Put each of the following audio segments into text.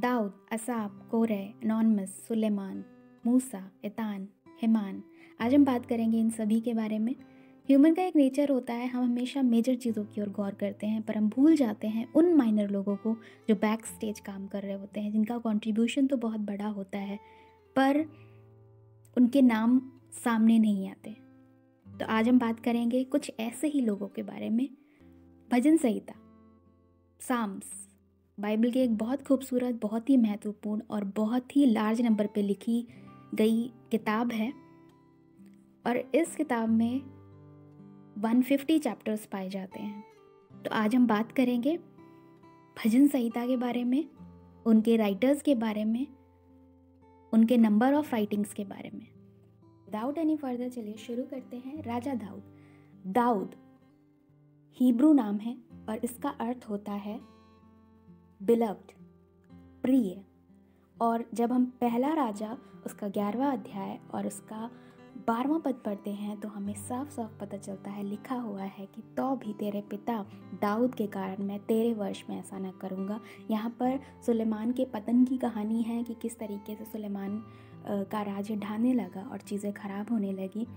दाऊद, असाप, कोरे, एनॉनमस, सुलेमान, मूसा, एतान, हेमान। आज हम बात करेंगे इन सभी के बारे में। ह्यूमन का एक नेचर होता है, हम हमेशा मेजर चीज़ों की ओर गौर करते हैं, पर हम भूल जाते हैं उन माइनर लोगों को जो बैक स्टेज काम कर रहे होते हैं, जिनका कंट्रीब्यूशन तो बहुत बड़ा होता है पर उनके नाम सामने नहीं आते। तो आज हम बात करेंगे कुछ ऐसे ही लोगों के बारे में। भजन संहिता, साम्स, बाइबल की एक बहुत खूबसूरत, बहुत ही महत्वपूर्ण और बहुत ही लार्ज नंबर पे लिखी गई किताब है और इस किताब में 150 चैप्टर्स पाए जाते हैं। तो आज हम बात करेंगे भजन संहिता के बारे में, उनके राइटर्स के बारे में, उनके नंबर ऑफ राइटिंग्स के बारे में। विदाउट एनी फर्दर चलिए शुरू करते हैं। राजा दाऊद। दाऊद हिब्रू नाम है और इसका अर्थ होता है बिलव्ड, प्रिय। और जब हम पहला राजा उसका 11वां अध्याय और उसका 12वां पद पढ़ते हैं तो हमें साफ साफ पता चलता है, लिखा हुआ है कि तो भी तेरे पिता दाऊद के कारण मैं तेरे वंश में ऐसा न करूँगा। यहाँ पर सुलेमान के पतन की कहानी है कि किस तरीके से सुलेमान का राज्य ढाने लगा और चीज़ें खराब होने लगी।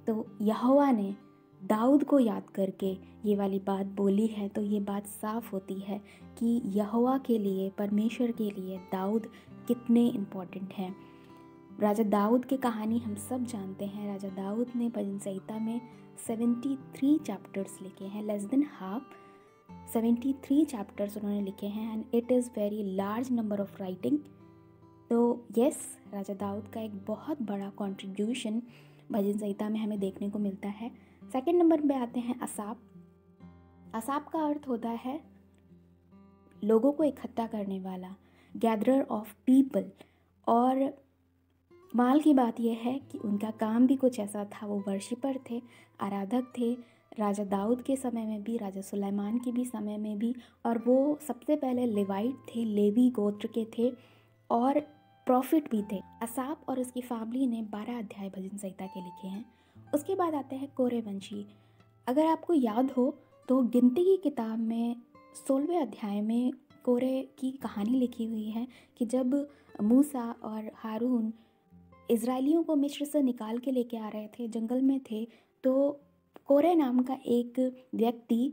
तो यहोवा ने दाऊद को याद करके ये वाली बात बोली है। तो ये बात साफ होती है कि यहोवा के लिए, परमेश्वर के लिए दाऊद कितने इम्पोर्टेंट हैं। राजा दाऊद की कहानी हम सब जानते हैं। राजा दाऊद ने भजन संहिता में 73 चैप्टर्स लिखे हैं, लेस देन हाफ 73 चैप्टर्स उन्होंने लिखे हैं and it is very large number of writing. तो यस, राजा दाऊद का एक बहुत बड़ा कंट्रीब्यूशन भजन संहिता में हमें देखने को मिलता है। सेकंड नंबर पे आते हैं असाप। असाप का अर्थ होता है लोगों को इकट्ठा करने वाला, गैदरर ऑफ पीपल। और कमाल की बात यह है कि उनका काम भी कुछ ऐसा था, वो वर्शिपर थे, आराधक थे, राजा दाऊद के समय में भी, राजा सुलेमान के भी समय में भी। और वो सबसे पहले लेवाइट थे, लेवी गोत्र के थे और प्रॉफिट भी थे। असाप और उसकी फैमिली ने 12 अध्याय भजन संहिता के लिखे हैं। उसके बाद आते हैं कोरे वंशी। अगर आपको याद हो तो गिनती की किताब में 16वें अध्याय में कोरे की कहानी लिखी हुई है कि जब मूसा और हारून इज़राइलियों को मिस्र से निकाल के लेके आ रहे थे, जंगल में थे, तो कोरे नाम का एक व्यक्ति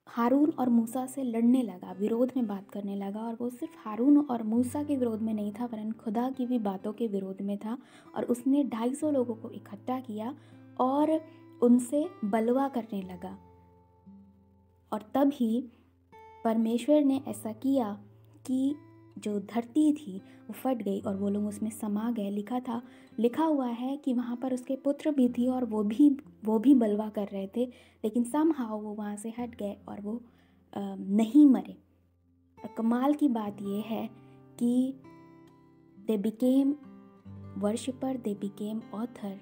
हारून और मूसा से लड़ने लगा, विरोध में बात करने लगा। और वो सिर्फ हारून और मूसा के विरोध में नहीं था वरन खुदा की भी बातों के विरोध में था। और उसने 250 लोगों को इकट्ठा किया और उनसे बलवा करने लगा। और तभी परमेश्वर ने ऐसा किया कि जो धरती थी वो फट गई और वो लोग उसमें समा गए। लिखा हुआ है कि वहाँ पर उसके पुत्र भी थी और वो भी बलवा कर रहे थे, लेकिन समहाउ वो वहाँ से हट गए और वो नहीं मरे। और कमाल की बात ये है कि they became worshipper, they became author,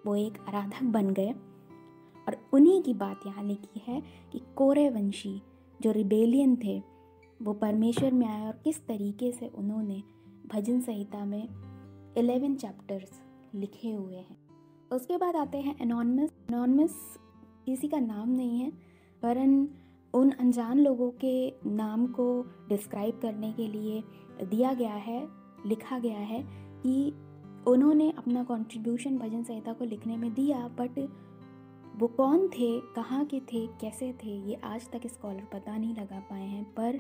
वो एक आराधक बन गए। और उन्हीं की बात यहाँ लिखी है कि कोरे वंशी जो रिबेलियन थे वो परमेश्वर में आए और किस तरीके से उन्होंने भजन संहिता में 11 चैप्टर्स लिखे हुए हैं। उसके बाद आते हैं एनॉनमस। एनॉनमस किसी का नाम नहीं है वरन उन अनजान लोगों के नाम को डिस्क्राइब करने के लिए दिया गया है, लिखा गया है कि उन्होंने अपना कंट्रीब्यूशन भजन संहिता को लिखने में दिया, बट वो कौन थे, कहाँ के थे, कैसे थे, ये आज तक स्कॉलर पता नहीं लगा पाए हैं। पर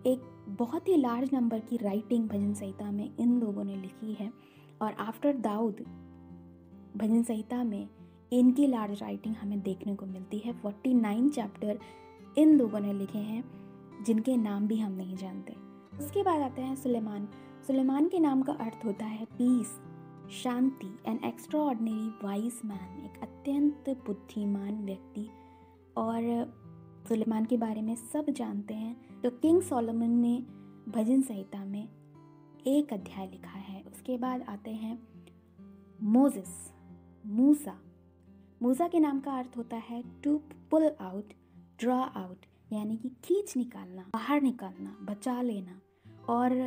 एक बहुत ही लार्ज नंबर की राइटिंग भजन संहिता में इन लोगों ने लिखी है। और आफ्टर दाऊद भजन संहिता में इनकी लार्ज राइटिंग हमें देखने को मिलती है। 49 चैप्टर इन लोगों ने लिखे हैं जिनके नाम भी हम नहीं जानते। उसके बाद आते हैं सुलेमान। सुलेमान के नाम का अर्थ होता है पीस, शांति, an extraordinary wise man, एक अत्यंत बुद्धिमान व्यक्ति। और सुलेमान के बारे में सब जानते हैं। तो किंग सोलोमन ने भजन संहिता में 1 अध्याय लिखा है। उसके बाद आते हैं मोसेस, मूसा। मूसा के नाम का अर्थ होता है to pull out, draw out, यानी कि खींच निकालना, बाहर निकालना, बचा लेना। और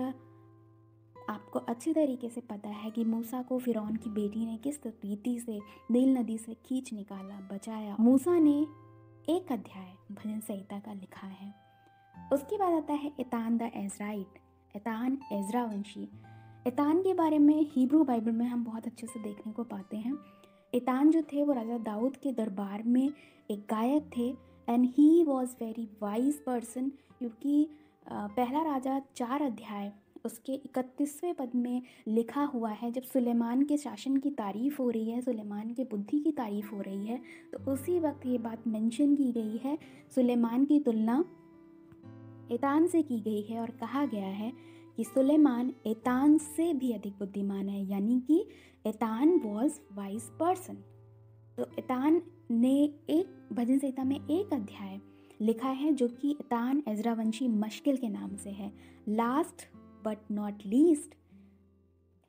आपको अच्छी तरीके से पता है कि मूसा को फिरौन की बेटी ने किस रीति से नील नदी से खींच निकाला, बचाया। मूसा ने 1 अध्याय भजन संहिता का लिखा है। उसके बाद आता है एतान द एजराइट, एतान एजरा वंशी। एतान के बारे में हिब्रू बाइबल में हम बहुत अच्छे से देखने को पाते हैं। एतान जो थे वो राजा दाऊद के दरबार में एक गायक थे and he was very wise person, क्योंकि पहला राजा 4 अध्याय उसके 31वें पद में लिखा हुआ है, जब सुलेमान के शासन की तारीफ़ हो रही है, सुलेमान के बुद्धि की तारीफ़ हो रही है, तो उसी वक्त ये बात मेंशन की गई है, सुलेमान की तुलना एतान से की गई है और कहा गया है कि सुलेमान एतान से भी अधिक बुद्धिमान है, यानी कि एतान वॉज वाइज पर्सन। तो एतान ने एक भजन संहिता में एक अध्याय लिखा है जो कि एतान एजरावंशी मश्किल के नाम से है। Last but not least,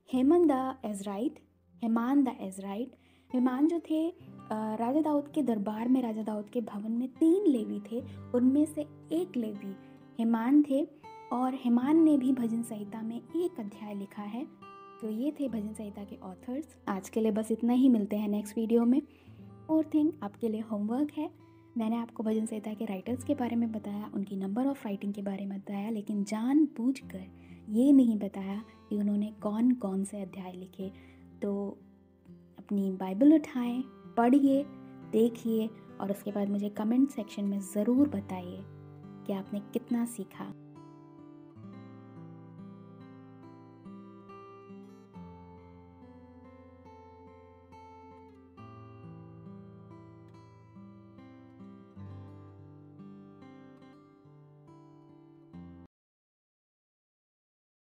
Heman the Ezrahite, Heman the Ezrahite. Heman जो थे राजा दाऊद के दरबार में, राजा दाऊद के भवन में 3 लेवी थे, उनमें से एक लेवी हेमान थे और हेमान ने भी भजन संहिता में एक अध्याय लिखा है। तो ये थे भजन संहिता के ऑथर्स। आज के लिए बस इतना ही, मिलते हैं नेक्स्ट वीडियो में। और थिंग आपके लिए होमवर्क है, मैंने आपको भजन संहिता के राइटर्स के बारे में बताया, उनकी नंबर ऑफ राइटिंग के बारे में बताया, लेकिन जानबूझकर ये नहीं बताया कि उन्होंने कौन कौन से अध्याय लिखे। तो अपनी बाइबल उठाएं, पढ़िए, देखिए और उसके बाद मुझे कमेंट सेक्शन में ज़रूर बताइए कि आपने कितना सीखा।